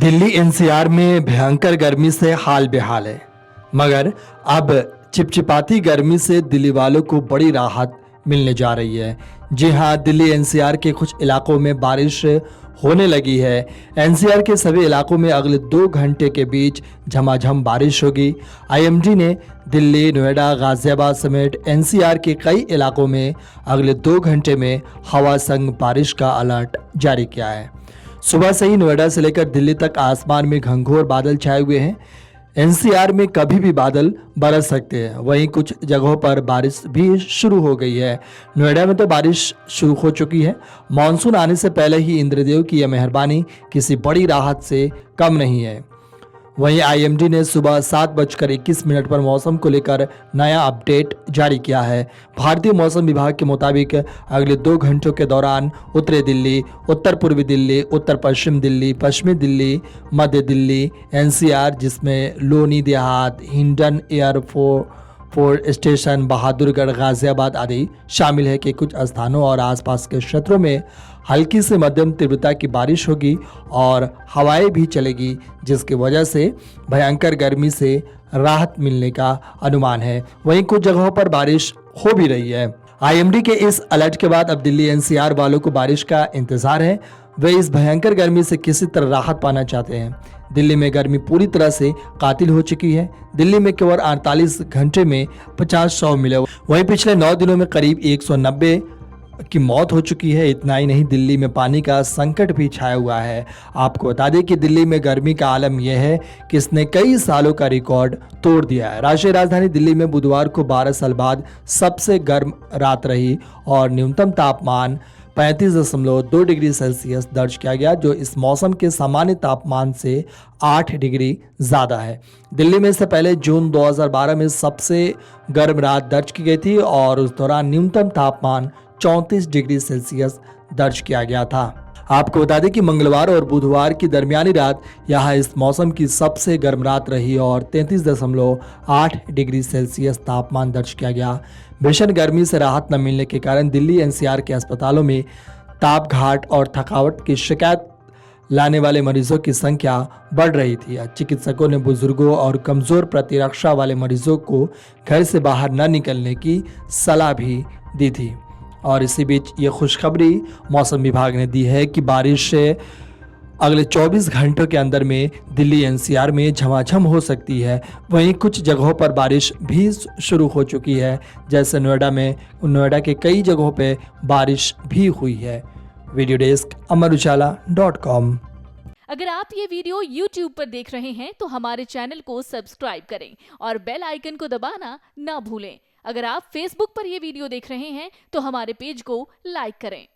Delhi NCR में भयंकर गर्मी से हाल बेहाल है, मगर अब चिपचिपाती गर्मी से दिल्ली वालों को बड़ी राहत मिलने जा रही है। जी हां, दिल्ली एनसीआर के कुछ इलाकों में बारिश होने लगी है। एनसीआर के सभी इलाकों में अगले 2 घंटे के बीच झमाझम बारिश होगी। आईएमडी ने दिल्ली, नोएडा, गाजियाबाद समेत एनसीआर के कई इलाकों में अगले 2 घंटे में हवा संग बारिश का अलर्ट जारी किया है। सुबह से ही नोएडा से लेकर दिल्ली तक आसमान में घंघोर बादल छाए हुए हैं। एनसीआर में कभी भी बादल बरस सकते हैं। वहीं कुछ जगहों पर बारिश भी शुरू हो गई है। नोएडा में तो बारिश शुरू हो चुकी है। मानसून आने से पहले ही इंद्रदेव की यह मेहरबानी किसी बड़ी राहत से कम नहीं है। वहीं आईएमडी ने सुबह 7:21 पर मौसम को लेकर नया अपडेट जारी किया है। भारतीय मौसम विभाग के मुताबिक अगले 2 घंटों के दौरान उत्तरी दिल्ली, उत्तर पूर्वी दिल्ली, उत्तर पश्चिम दिल्ली, पश्चिमी दिल्ली, मध्य दिल्ली, एनसीआर जिसमें लोनी देहात, हिंडन एयरपोर्ट स्टेशन, बहादुरगढ़, गाजियाबाद आदि शामिल है कि कुछ स्थानों और आसपास के क्षेत्रों में हल्की से मध्यम तीव्रता की बारिश होगी और हवाएं भी चलेगी, जिसकी वजह से भयंकर गर्मी से राहत मिलने का अनुमान है। वहीं कुछ जगहों पर बारिश हो भी रही है। आईएमडी के इस अलर्ट के बाद अब दिल्ली एनसीआर वालों को बारिश का इंतजार है। वे इस भयंकर गर्मी से किसी तरह राहत पाना चाहते हैं। दिल्ली में गर्मी पूरी तरह से कातिल हो चुकी है। दिल्ली में केवल 48 घंटे में 50 शव मिले। वहीं पिछले 9 दिनों में करीब 190 की मौत हो चुकी है। इतना ही नहीं, दिल्ली में पानी का संकट भी छाया हुआ है। आपको बता दें कि दिल्ली में गर्मी का आलम यह है कि इसने कई सालों का रिकॉर्ड तोड़ दिया है। राष्ट्रीय राजधानी दिल्ली में बुधवार को 12 साल बाद सबसे गर्म रात रही और न्यूनतम तापमान 35.2 डिग्री सेल्सियस दर्ज किया गया, जो इस मौसम के सामान्य तापमान से 8 डिग्री ज़्यादा है। दिल्ली में इससे पहले जून 2012 में सबसे गर्म रात दर्ज की गई थी और उस दौरान न्यूनतम तापमान 34 डिग्री सेल्सियस दर्ज किया गया था। आपको बता दें कि मंगलवार और बुधवार की दरमियानी रात यहां इस मौसम की सबसे गर्म रात रही और 33.8 डिग्री सेल्सियस तापमान दर्ज किया गया। भीषण गर्मी से राहत न मिलने के कारण दिल्ली एनसीआर के अस्पतालों में ताप, घाट और थकावट की शिकायत लाने वाले मरीजों की संख्या बढ़ रही थी। चिकित्सकों ने बुजुर्गों और कमजोर प्रतिरक्षा वाले मरीजों को घर से बाहर न निकलने की सलाह भी दी थी। और इसी बीच ये खुशखबरी मौसम विभाग ने दी है कि बारिश से अगले 24 घंटों के अंदर में दिल्ली एनसीआर में झमाझम हो सकती है। वहीं कुछ जगहों पर बारिश भी शुरू हो चुकी है, जैसे नोएडा के कई जगहों पे बारिश भी हुई है। Video desk amarujala.com। अगर आप ये वीडियो YouTube पर देख रहे हैं तो हमारे चैनल को सब्सक्राइब करें और बेल आइकन को दबाना ना भूलें। अगर आप Facebook पर ये वीडियो देख रहे हैं तो हमारे पेज को लाइक करें।